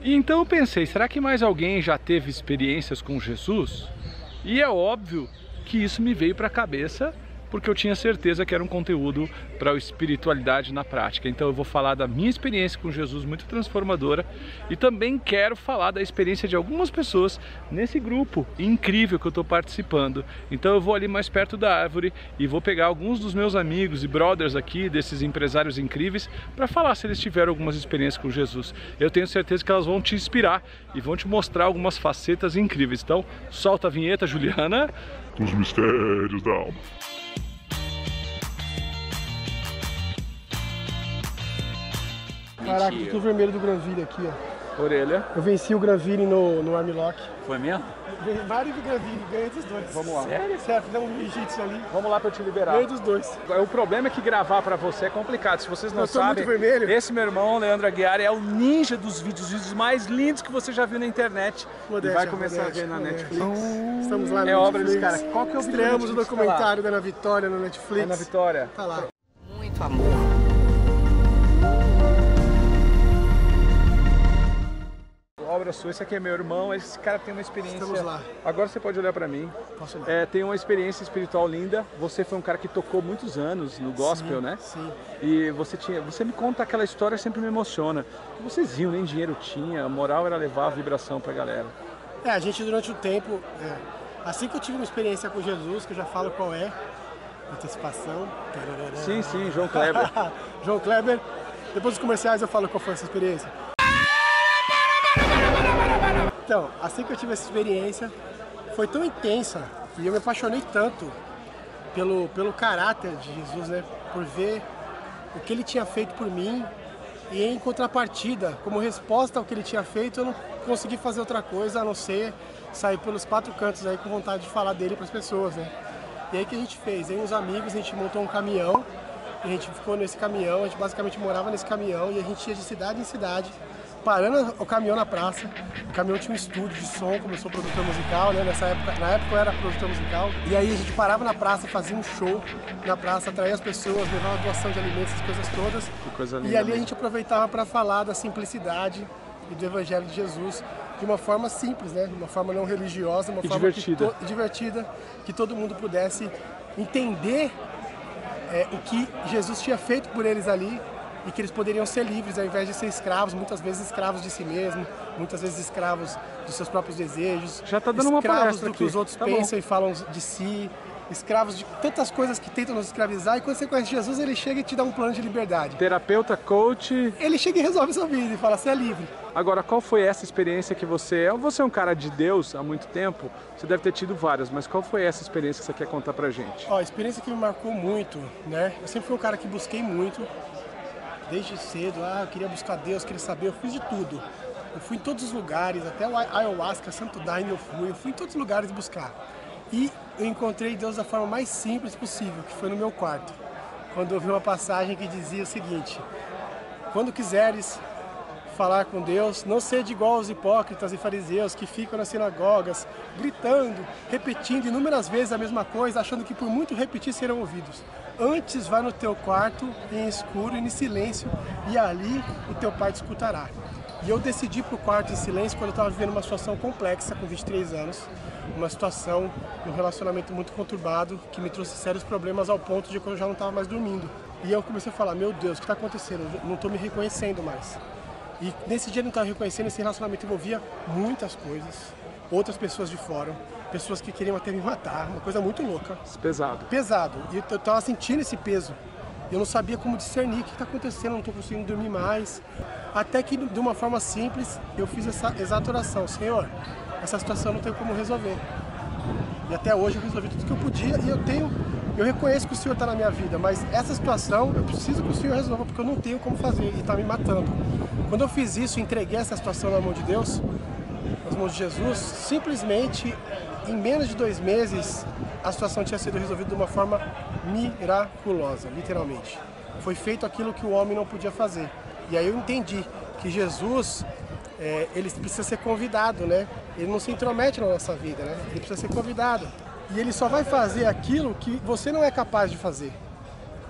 E então eu pensei, será que mais alguém já teve experiências com Jesus? E é óbvio que isso me veio para a cabeça porque eu tinha certeza que era um conteúdo para a espiritualidade na prática. Então eu vou falar da minha experiência com Jesus, muito transformadora, e também quero falar da experiência de algumas pessoas nesse grupo incrível que eu estou participando. Então eu vou ali mais perto da árvore e vou pegar alguns dos meus amigos e brothers aqui, desses empresários incríveis, para falar se eles tiveram algumas experiências com Jesus. Eu tenho certeza que elas vão te inspirar e vão te mostrar algumas facetas incríveis. Então solta a vinheta, Juliana. Os mistérios da alma. Caraca, tem o vermelho do Granville aqui, ó. Orelha. Eu venci o Granville no Armlock. Foi mesmo? Vários do Granville, ganhei dos dois. Vamos lá. Sério? Sério, fizemos um jiu-jitsu ali. Vamos lá pra eu te liberar. Ganhei dos dois. O problema é que gravar pra você é complicado. Se vocês não Eu tô sabem, muito vermelho. esse meu irmão, Leandro Aguiar, é o ninja dos vídeos, os vídeos mais lindos que você já viu na internet. Modéstia, e vai começar modéstia, a ver na modéstia. Netflix. Estamos lá no É obra Netflix. desse cara. Qual que é o vídeo Estreamos o da Netflix? documentário da Ana Vitória no Netflix. Ana Vitória. Tá lá. Muito amor. Obra sua, esse aqui é meu irmão, esse cara tem uma experiência... Estamos lá. Agora você pode olhar pra mim. Posso olhar? Tem uma experiência espiritual linda. Você foi um cara que tocou muitos anos no gospel, né? Sim. E você me conta aquela história, sempre me emociona. Vocês iam, nem dinheiro tinha, a moral era levar a vibração pra galera. A gente durante o tempo, assim que eu tive uma experiência com Jesus, que eu já falo qual é, antecipação. Sim, sim, João Kleber. João Kleber. Depois dos comerciais eu falo qual foi essa experiência. Então, assim que eu tive essa experiência, foi tão intensa e eu me apaixonei tanto pelo caráter de Jesus, né? Por ver o que ele tinha feito por mim e em contrapartida, como resposta ao que ele tinha feito, eu não consegui fazer outra coisa a não ser sair pelos quatro cantos aí com vontade de falar dele para as pessoas, né? E aí o que a gente fez? Aí uns amigos, a gente montou um caminhão, e a gente ficou nesse caminhão, a gente basicamente morava nesse caminhão e a gente ia de cidade em cidade, parando o caminhão na praça. O caminhão tinha um estúdio de som, como eu sou produtor musical, né? Na época eu era produtor musical. E aí a gente parava na praça, fazia um show na praça, atraía as pessoas, levava doação de alimentos, essas coisas todas. Que coisa linda. E ali a gente aproveitava para falar da simplicidade e do Evangelho de Jesus de uma forma simples, né? De uma forma não religiosa, uma forma divertida, que todo mundo pudesse entender o que Jesus tinha feito por eles ali e que eles poderiam ser livres ao invés de ser escravos, muitas vezes escravos de si mesmo, muitas vezes escravos dos seus próprios desejos, já tá dando uma escravos palestra do que aqui. os outros Tá pensam e falam de si, escravos de tantas coisas que tentam nos escravizar, e quando você conhece Jesus, ele chega e te dá um plano de liberdade. Terapeuta, coach. Ele chega e resolve sua vida e fala, você é livre. Agora, qual foi essa experiência que você é um cara de Deus há muito tempo, você deve ter tido várias, mas qual foi essa experiência que você quer contar pra gente? Ó, a experiência que me marcou muito, né? Eu sempre fui um cara que busquei muito, desde cedo, eu queria buscar Deus, queria saber, eu fiz de tudo. Eu fui em todos os lugares, até o Ayahuasca, Santo Daime eu fui em todos os lugares buscar. E eu encontrei Deus da forma mais simples possível, que foi no meu quarto. Quando eu vi uma passagem que dizia o seguinte: quando quiseres falar com Deus, não seja igual aos hipócritas e fariseus que ficam nas sinagogas, gritando, repetindo inúmeras vezes a mesma coisa, achando que por muito repetir serão ouvidos. Antes vá no teu quarto, em escuro e em silêncio, e ali o teu pai te escutará. E eu decidi ir para o quarto em silêncio quando eu estava vivendo uma situação complexa, com 23 anos, uma situação, um relacionamento muito conturbado, que me trouxe sérios problemas ao ponto de que eu já não estava mais dormindo. E eu comecei a falar, meu Deus, o que está acontecendo? Eu não estou me reconhecendo mais. E nesse dia eu não estava reconhecendo, esse relacionamento envolvia muitas coisas, outras pessoas de fora, pessoas que queriam até me matar, uma coisa muito louca. Pesado. Pesado. E eu estava sentindo esse peso. Eu não sabia como discernir o que está acontecendo, eu não estou conseguindo dormir mais. Até que, de uma forma simples, eu fiz essa exata oração. Senhor, essa situação não tem como resolver. E até hoje eu resolvi tudo que eu podia e eu reconheço que o Senhor está na minha vida, mas essa situação eu preciso que o Senhor resolva, porque eu não tenho como fazer e está me matando. Quando eu fiz isso, entreguei essa situação na mão de Deus, nas mãos de Jesus, simplesmente em menos de 2 meses a situação tinha sido resolvida de uma forma miraculosa, literalmente. Foi feito aquilo que o homem não podia fazer. E aí eu entendi que Jesus, ele precisa ser convidado, né? Ele não se intromete na nossa vida, né? Ele precisa ser convidado. E ele só vai fazer aquilo que você não é capaz de fazer.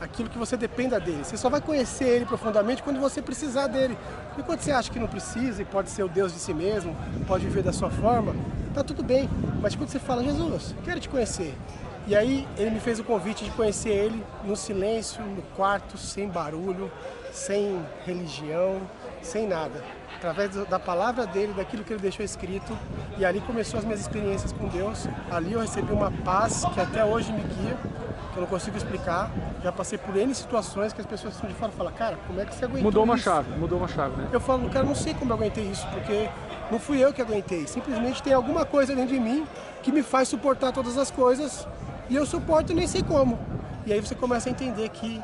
aquilo que você dependa dele. Você só vai conhecer ele profundamente quando você precisar dele. E quando você acha que não precisa e pode ser o Deus de si mesmo, pode viver da sua forma, tá tudo bem. Mas quando você fala, Jesus, quero te conhecer. E aí ele me fez o convite de conhecer ele no silêncio, no quarto, sem barulho, sem religião, sem nada. Através da palavra dele, daquilo que ele deixou escrito. E ali começou as minhas experiências com Deus. Ali eu recebi uma paz que até hoje me guia, que eu não consigo explicar. Já passei por N situações que as pessoas estão de fora e falam, cara, como é que você aguentou Mudou uma isso? chave, né? Eu falo, cara, não sei como eu aguentei isso, porque não fui eu que aguentei. Simplesmente tem alguma coisa dentro de mim que me faz suportar todas as coisas e eu suporto nem sei como. E aí você começa a entender que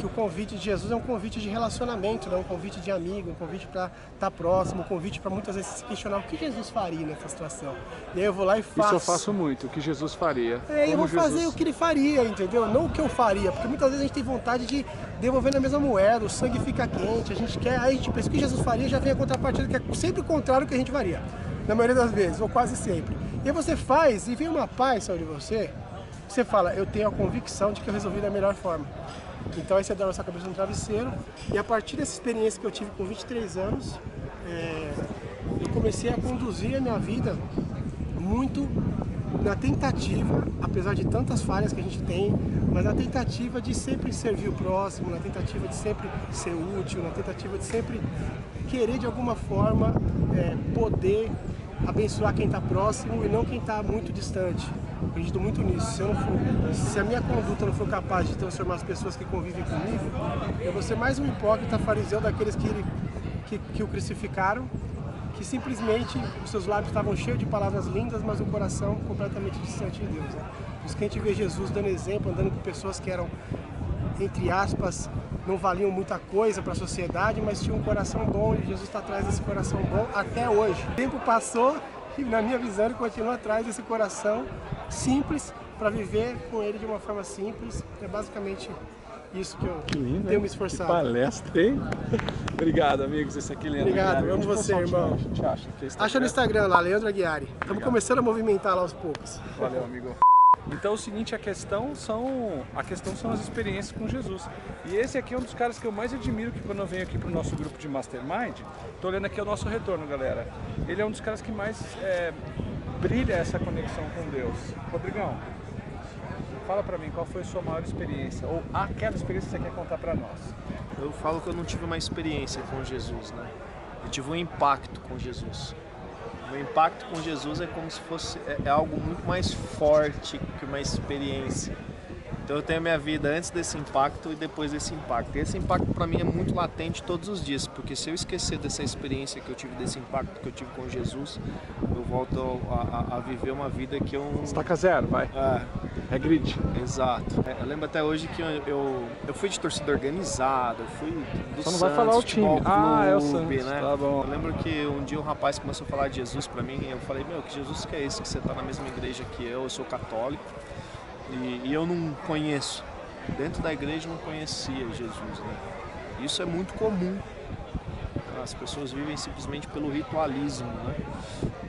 o convite de Jesus é um convite de relacionamento, né? Um convite de amigo, um convite para estar próximo, um convite para muitas vezes se questionar o que Jesus faria nessa situação. E aí eu vou lá e faço. Isso eu faço muito, o que Jesus faria. Eu vou fazer o que ele faria, entendeu? Não o que eu faria, porque muitas vezes a gente tem vontade de devolver na mesma moeda, o sangue fica quente, a gente quer, aí a gente pensa o que Jesus faria, já vem a contrapartida que é sempre o contrário do que a gente faria, na maioria das vezes, ou quase sempre. E aí você faz e vem uma paz sobre você, você fala, eu tenho a convicção de que eu resolvi da melhor forma. Então aí você dá a sua cabeça no travesseiro e a partir dessa experiência que eu tive com 23 anos, eu comecei a conduzir a minha vida muito na tentativa, apesar de tantas falhas que a gente tem, mas na tentativa de sempre servir o próximo, na tentativa de sempre ser útil, na tentativa de sempre querer de alguma forma poder abençoar quem está próximo e não quem está muito distante. Eu acredito muito nisso. Se a minha conduta não for capaz de transformar as pessoas que convivem comigo, eu vou ser mais um hipócrita fariseu daqueles que o crucificaram, que simplesmente os seus lábios estavam cheios de palavras lindas, mas o coração completamente distante de Deus. Né? Por isso que a gente vê Jesus dando exemplo, andando com pessoas que eram, entre aspas, não valiam muita coisa para a sociedade, mas tinham um coração bom e Jesus está atrás desse coração bom até hoje. O tempo passou e, na minha visão, ele continua atrás desse coração simples para viver com ele de uma forma simples. É basicamente isso que eu tenho me esforçado. Que palestra, hein? Obrigado, amigos. Esse aqui é Leandro Obrigado, Aguiari. amo você, irmão. A gente acha no Instagram lá, Leandro Aguiari. Estamos começando a movimentar lá aos poucos. Valeu, amigo. Então o seguinte, a questão são as experiências com Jesus. E esse aqui é um dos caras que eu mais admiro, que quando eu venho aqui pro nosso grupo de Mastermind, tô olhando aqui o nosso retorno, galera. Ele é um dos caras que mais brilha essa conexão com Deus. Rodrigão, fala pra mim, qual foi a sua maior experiência? Ou aquela experiência que você quer contar pra nós? Eu falo que eu não tive uma experiência com Jesus, né? Eu tive um impacto com Jesus. O meu impacto com Jesus é como se fosse algo muito mais forte que uma experiência. Então eu tenho a minha vida antes desse impacto e depois desse impacto. E esse impacto para mim é muito latente todos os dias, porque se eu esquecer dessa experiência que eu tive, desse impacto que eu tive com Jesus, eu volto a viver uma vida que eu... Estaca zero, vai. Regride. Exato. Eu lembro até hoje que eu fui de torcida organizada, eu fui do Só não Santos, vai falar o time. Clube, É o Santos, né? Tá bom. Eu lembro que um dia um rapaz começou a falar de Jesus pra mim e eu falei, meu, que Jesus que é esse? Que você tá na mesma igreja que eu sou católico e eu não conheço. Dentro da igreja eu não conhecia Jesus, né? Isso é muito comum. As pessoas vivem simplesmente pelo ritualismo, né?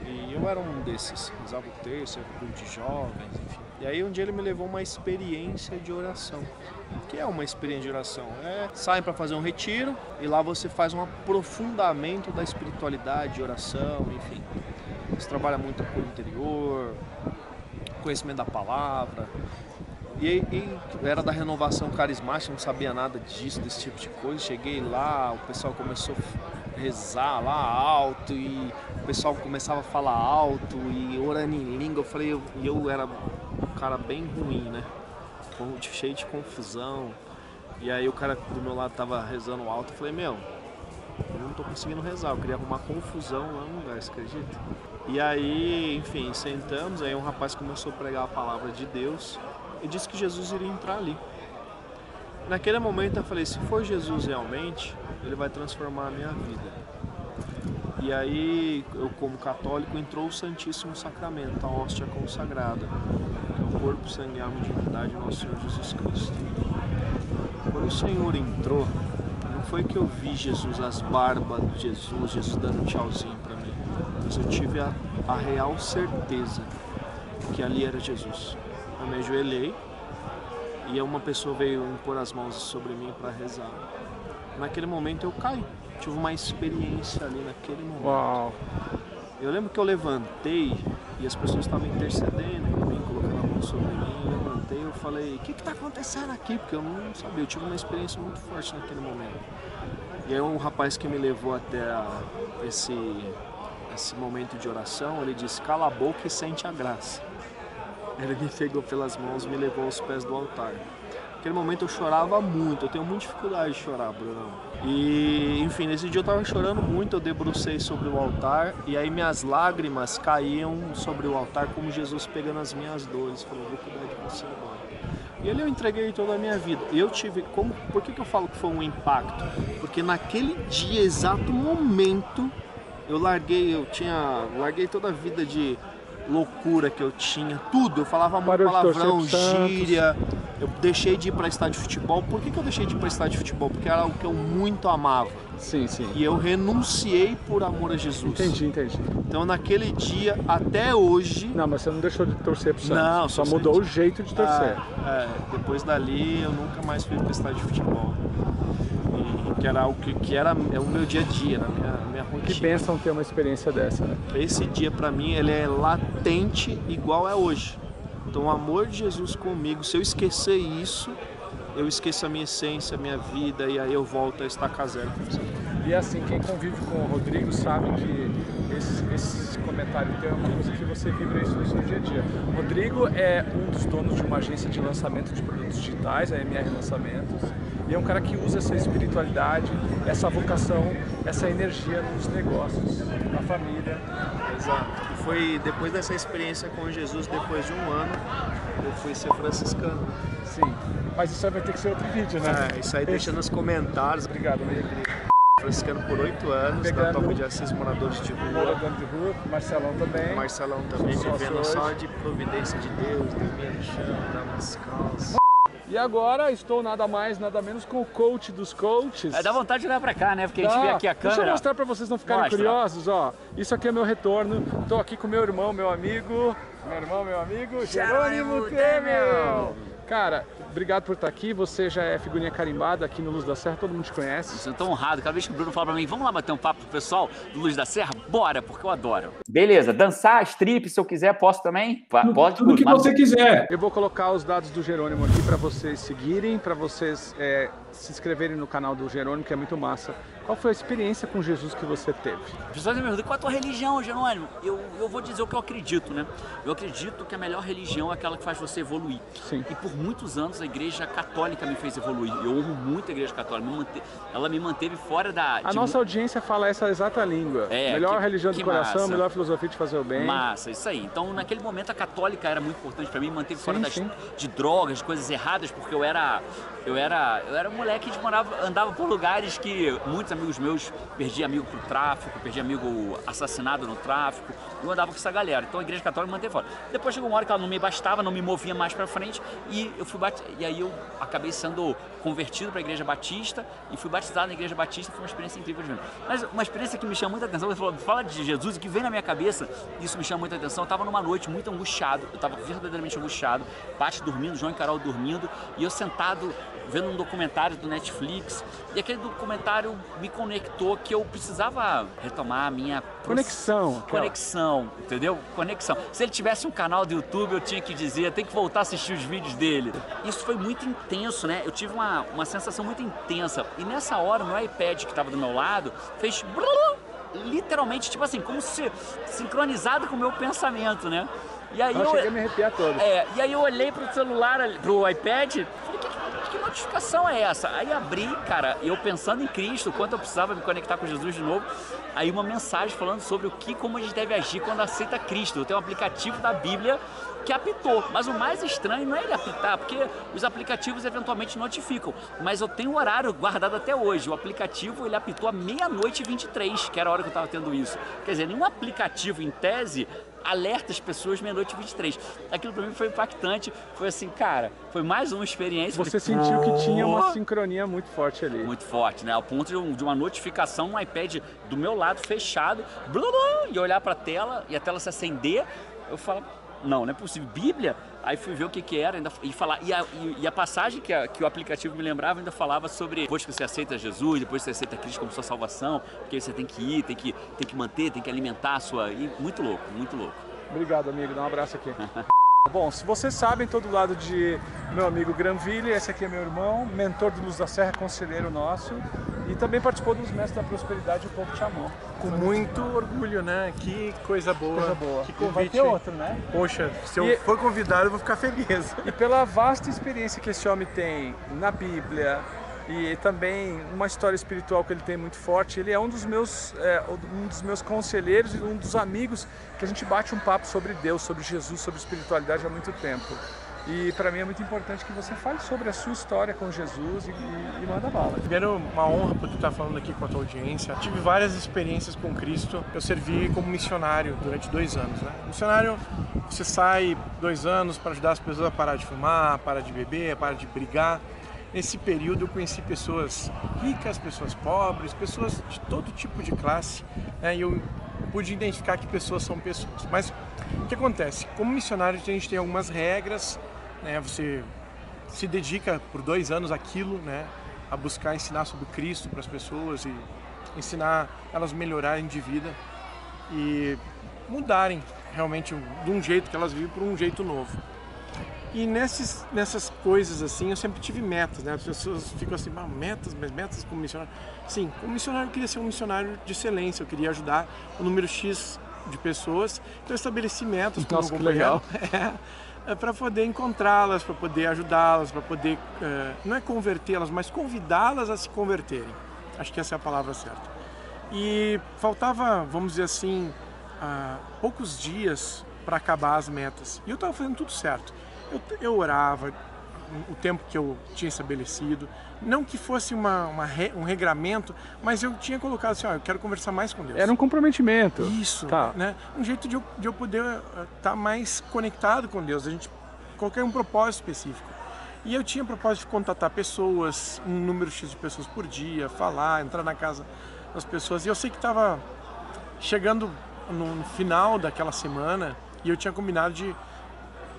E eu era um desses, usava o terço, grupo de jovens, enfim. E aí um dia ele me levou uma experiência de oração. O que é uma experiência de oração? Saem para fazer um retiro e lá você faz um aprofundamento da espiritualidade, de oração, enfim. Você trabalha muito com o interior, conhecimento da palavra. E era da renovação carismática, não sabia nada disso, desse tipo de coisa. Cheguei lá, o pessoal começou a rezar lá alto e o pessoal começava a falar alto e orando em língua. Eu falei, eu era um cara bem ruim, né? Cheio de confusão. E aí o cara do meu lado tava rezando alto. Eu falei, meu, eu não tô conseguindo rezar, eu queria arrumar confusão lá no lugar, você acredita? E aí, enfim, sentamos, aí um rapaz começou a pregar a palavra de Deus e disse que Jesus iria entrar ali. Naquele momento eu falei, se for Jesus realmente, ele vai transformar a minha vida. E aí, eu como católico, entrou o Santíssimo Sacramento, a hóstia consagrada, que é o corpo, sangue e alma e divindade do nosso Senhor Jesus Cristo. Quando o Senhor entrou, não foi que eu vi Jesus, as barbas de Jesus dando um tchauzinho para mim, mas eu tive a real certeza que ali era Jesus. Eu me ajoelhei e uma pessoa veio impor as mãos sobre mim para rezar. Naquele momento eu caí, tive uma experiência ali naquele momento. Uau. Eu lembro que eu levantei e as pessoas estavam intercedendo por mim, colocando a mão sobre mim. Eu levantei, eu falei, o que está acontecendo aqui? Porque eu não sabia, eu tive uma experiência muito forte naquele momento. E aí um rapaz que me levou até esse momento de oração, ele disse, cala a boca e sente a graça. Ele me pegou pelas mãos e me levou aos pés do altar. Naquele momento eu chorava muito, eu tenho muita dificuldade de chorar, Brunão. E, enfim, nesse dia eu tava chorando muito, eu debrucei sobre o altar e aí minhas lágrimas caíam sobre o altar como Jesus pegando as minhas dores, falou, vou cuidar de você agora. E ali eu entreguei toda a minha vida. E eu tive, por que eu falo que foi um impacto? Porque naquele dia, exato momento, eu larguei toda a vida de loucura que eu tinha, tudo. Eu falava muito palavrão, gíria. Eu deixei de ir para estádio de futebol. Por que eu deixei de ir para estádio de futebol? Porque era algo que eu muito amava. Sim, sim. E eu renunciei por amor a Jesus. Entendi. Então naquele dia, até hoje... Não, mas você não deixou de torcer pro Santos. Não, só mudou o jeito de torcer. Depois dali eu nunca mais fui para estádio de futebol. Que era algo que é o meu dia a dia, na minha rotina. Que bênção ter uma experiência dessa, né? Esse dia pra mim ele é latente igual é hoje. Então o amor de Jesus comigo, se eu esquecer isso, eu esqueço a minha essência, a minha vida, e aí eu volto a estacar zero. E assim, quem convive com o Rodrigo sabe que esse comentário teu é uma coisa que você vibra isso no seu dia a dia. O Rodrigo é um dos donos de uma agência de lançamento de produtos digitais, a MR Lançamentos, e é um cara que usa essa espiritualidade, essa vocação, essa energia nos negócios, na família. Exato. E foi depois dessa experiência com Jesus, depois de um ano, eu fui ser franciscano. Sim, mas isso aí vai ter que ser outro vídeo, né? Isso aí deixa nos comentários. Obrigado, meu querido. Franciscano por 8 anos, na Topa de Assis, moradores de rua. Morador de rua, Marcelão também. Marcelão também, vivendo só de providência de Deus, dormir no chão, dando descalço. E agora estou nada mais, nada menos com o coach dos coaches. Dá vontade de olhar pra cá, né? Porque a gente vê aqui a câmera. Deixa eu mostrar pra vocês não ficarem curiosos, ó. Isso aqui é meu retorno. Tô aqui com meu irmão, meu amigo, Jerônimo Temel. Cara, obrigado por estar aqui. Você já é figurinha carimbada aqui no Luz da Serra, todo mundo te conhece. Eu tô honrado. Cada vez que o Bruno fala pra mim, vamos lá bater um papo com o pessoal do Luz da Serra? Bora, porque eu adoro. Beleza, dançar, strip, se eu quiser, posso também? Pode. Tudo que você quiser. Eu vou colocar os dados do Jerônimo aqui para vocês seguirem, para vocês se inscreverem no canal do Jerônimo, que é muito massa. Qual foi a experiência com Jesus que você teve? As pessoas me perguntam, qual é a tua religião, Jerônimo? Eu vou dizer o que eu acredito, né? Eu acredito que a melhor religião é aquela que faz você evoluir. Sim. E por muitos anos a Igreja Católica me fez evoluir. Eu honro muito a Igreja Católica. Ela me manteve fora da... A nossa audiência fala essa exata língua. Melhor religião do coração, massa. Melhor filosofia de fazer o bem. Massa, isso aí. Então, naquele momento, a católica era muito importante pra mim. Me manteve fora de drogas, de coisas erradas, porque eu era um moleque que andava por lugares que muitos amigos meus perdi amigo pro tráfico, perdi amigo assassinado no tráfico. Eu andava com essa galera. Então a Igreja Católica me manteve fora. Depois chegou uma hora que ela não me bastava, não me movia mais pra frente e aí eu acabei sendo convertido para a Igreja Batista e fui batizado na Igreja Batista. Foi uma experiência incrível de ver. Mas uma experiência que me chama muita atenção, você falou, fala de Jesus, e que vem na minha cabeça, isso me chama muita atenção. Eu estava numa noite muito angustiado, eu estava verdadeiramente angustiado, Paty dormindo, João e Carol dormindo, e eu sentado vendo um documentário do Netflix, e aquele documentário me conectou que eu precisava retomar a minha conexão, entendeu? Conexão. Se ele tivesse um canal do YouTube, eu tinha que dizer, tem que voltar a assistir os vídeos dele. Isso foi muito intenso, né? Eu tive uma sensação muito intensa, e nessa hora, o meu iPad que estava do meu lado, fez literalmente, tipo assim, como se sincronizado com o meu pensamento, né? E aí eu cheguei a me arrepiar todo. E aí eu olhei pro celular, pro iPad, falei, que notificação é essa? Aí abri, cara, eu pensando em Cristo, quanto eu precisava me conectar com Jesus de novo, aí uma mensagem falando sobre como a gente deve agir quando aceita Cristo. Eu tenho um aplicativo da Bíblia que apitou, mas o mais estranho não é ele apitar, porque os aplicativos eventualmente notificam, mas eu tenho o horário guardado até hoje. O aplicativo, ele apitou à 00:23, que era a hora que eu estava tendo isso. Quer dizer, nenhum aplicativo, em tese, alerta as pessoas 00:23. Aquilo pra mim foi impactante, foi assim, cara, foi mais uma experiência. Você sentiu que tinha uma sincronia muito forte ali. Muito forte, né? Ao ponto de uma notificação no iPad do meu lado fechado, e olhar pra tela e a tela se acender, eu falo, não é possível. Bíblia? Aí fui ver o que era e a passagem que o aplicativo me lembrava ainda falava sobre depois que você aceita Jesus, depois que você aceita Cristo como sua salvação, porque você tem que ir, tem que manter, tem que alimentar a sua... E muito louco, muito louco. Obrigado, amigo. Dá um abraço aqui. Bom, se vocês sabem, tô do lado de meu amigo Granville, esse aqui é meu irmão, mentor do Luz da Serra, conselheiro nosso, e também participou dos Mestres da Prosperidade, o povo te amou. Com muito orgulho, né? Que coisa boa. Coisa boa. Que convite. Vai ter outro, né? Poxa, se eu for convidado, eu vou ficar feliz. E pela vasta experiência que esse homem tem na Bíblia e também uma história espiritual que ele tem muito forte, ele é um dos meus conselheiros e um dos amigos que a gente bate um papo sobre Deus, sobre Jesus, sobre espiritualidade há muito tempo. E para mim é muito importante que você fale sobre a sua história com Jesus e manda bala. Primeiro, uma honra poder estar falando aqui com a tua audiência. Tive várias experiências com Cristo. Eu servi como missionário durante 2 anos, né? Missionário, você sai 2 anos para ajudar as pessoas a parar de fumar, a parar de beber, a parar de brigar. Nesse período eu conheci pessoas ricas, pessoas pobres, pessoas de todo tipo de classe, né? E eu pude identificar que pessoas são pessoas. Mas o que acontece? Como missionário a gente tem algumas regras, né? Você se dedica por 2 anos àquilo, né? A buscar ensinar sobre Cristo para as pessoas e ensinar elas a melhorarem de vida e mudarem realmente de um jeito que elas vivem para um jeito novo. E nessas coisas assim, eu sempre tive metas, né? As pessoas ficam assim, metas como missionário. Sim, como missionário eu queria ser um missionário de excelência, eu queria ajudar o número X de pessoas. Então eu estabeleci metas com o meu companheiro. Para poder encontrá-las, para poder ajudá-las, para poder, não é convertê-las, mas convidá-las a se converterem. Acho que essa é a palavra certa. E faltava, vamos dizer assim, poucos dias para acabar as metas. E eu estava fazendo tudo certo. Eu orava o tempo que eu tinha estabelecido, não que fosse um regramento, mas eu tinha colocado assim, eu quero conversar mais com Deus. Era um comprometimento. Isso, tá. Né? Um jeito de eu poder estar mais conectado com Deus, a gente colocar um propósito específico. E eu tinha propósito de contatar pessoas, um número X de pessoas por dia, falar, entrar na casa das pessoas. E eu sei que estava chegando no final daquela semana e eu tinha combinado de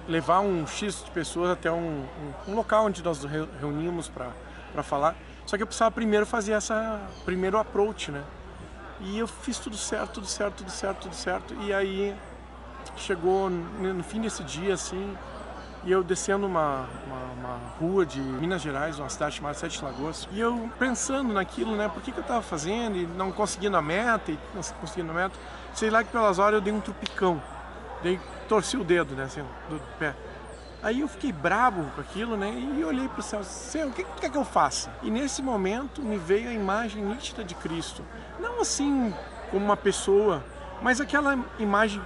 levar um X de pessoas até um local onde nós reunimos para falar. Só que eu precisava primeiro fazer primeiro approach, né? E eu fiz tudo certo. E aí chegou no fim desse dia, assim, e eu descendo uma rua de Minas Gerais, uma cidade chamada Sete Lagoas, e eu pensando naquilo, né? Por que eu estava fazendo e não conseguindo a meta, sei lá que pelas horas eu dei um trupicão. Torci o dedo, né, assim, do pé. Aí eu fiquei bravo com aquilo, né, e olhei para o céu, Senhor, o que quer que eu faça? E nesse momento me veio a imagem nítida de Cristo. Não assim como uma pessoa, mas aquela imagem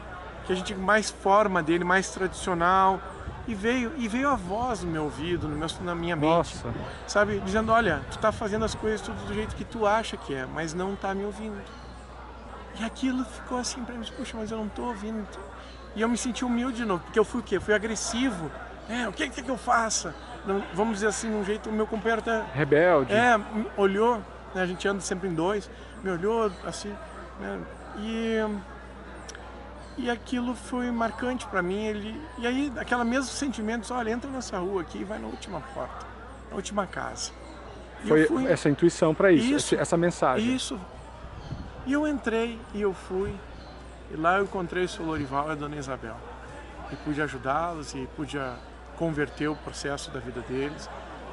que a gente mais forma dele, mais tradicional. E veio a voz no meu ouvido, na minha mente. Nossa. Sabe, dizendo, olha, tu tá fazendo as coisas tudo do jeito que tu acha que é, mas não tá me ouvindo. E aquilo ficou assim para mim, puxa, mas eu não tô ouvindo. E eu me senti humilde de novo, porque eu fui o quê? Fui agressivo. O que quer que eu faça? Não, vamos dizer assim, um jeito, o meu companheiro até... Rebelde. Olhou, né, a gente anda sempre em 2, me olhou assim, né, e aquilo foi marcante para mim. E aí, aquele mesmo sentimento, olha, entra nessa rua aqui e vai na última porta, na última casa. Foi essa intuição para isso, essa mensagem. Isso. E eu entrei e eu fui. E lá eu encontrei o Sr. Lorival e a Dona Isabel. E pude ajudá-los e pude converter o processo da vida deles.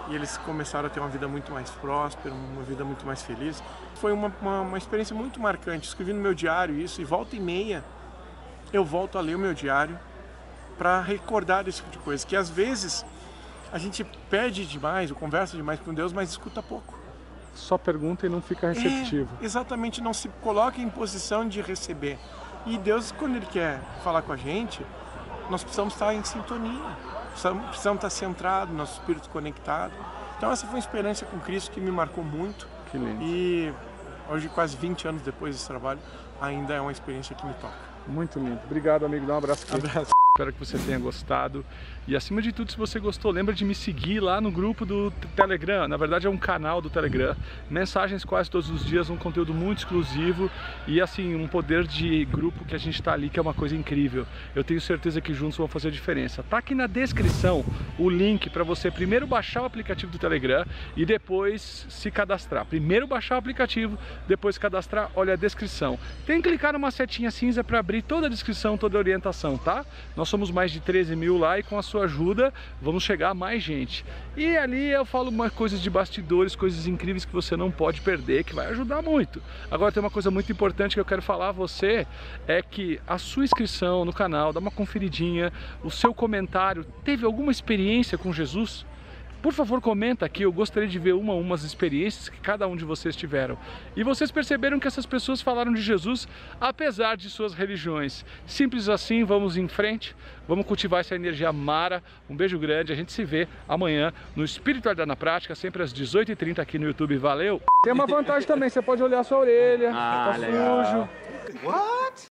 E eles começaram a ter uma vida muito mais próspera, uma vida muito mais feliz. Foi uma experiência muito marcante. Escrevi no meu diário isso, e volta e meia eu volto a ler o meu diário para recordar esse tipo de coisa. Que às vezes a gente pede demais, ou conversa demais com Deus, mas escuta pouco. Só pergunta e não fica receptivo. Exatamente, não se coloca em posição de receber. E Deus, quando Ele quer falar com a gente, nós precisamos estar em sintonia, precisamos estar centrados, nosso espírito conectado. Então essa foi uma experiência com Cristo que me marcou muito. Que lindo. E hoje, quase 20 anos depois desse trabalho, ainda é uma experiência que me toca. Muito lindo. Obrigado, amigo. Dá um abraço aqui. Abraço. Espero que você tenha gostado. E acima de tudo, se você gostou, lembra de me seguir lá no grupo do Telegram. Na verdade é um canal do Telegram. Mensagens quase todos os dias, um conteúdo muito exclusivo. E assim, um poder de grupo que a gente tá ali, que é uma coisa incrível. Eu tenho certeza que juntos vão fazer a diferença. Tá aqui na descrição o link para você primeiro baixar o aplicativo do Telegram e depois se cadastrar. Primeiro baixar o aplicativo, depois cadastrar, olha a descrição. Tem que clicar numa setinha cinza para abrir toda a descrição, toda a orientação, tá? Nós somos mais de 13 mil lá e com a sua ajuda vamos chegar a mais gente. E ali eu falo umas coisas de bastidores, coisas incríveis que você não pode perder, que vai ajudar muito. Agora tem uma coisa muito importante que eu quero falar a você, é que a sua inscrição no canal, dá uma conferidinha, o seu comentário, teve alguma experiência com Jesus? Por favor, comenta aqui, eu gostaria de ver umas experiências que cada um de vocês tiveram. E vocês perceberam que essas pessoas falaram de Jesus, apesar de suas religiões. Simples assim, vamos em frente, vamos cultivar essa energia mara. Um beijo grande, a gente se vê amanhã no Espiritualidade na Prática, sempre às 18h30 aqui no YouTube. Valeu! Tem uma vantagem também, você pode olhar a sua orelha, tá sujo. What?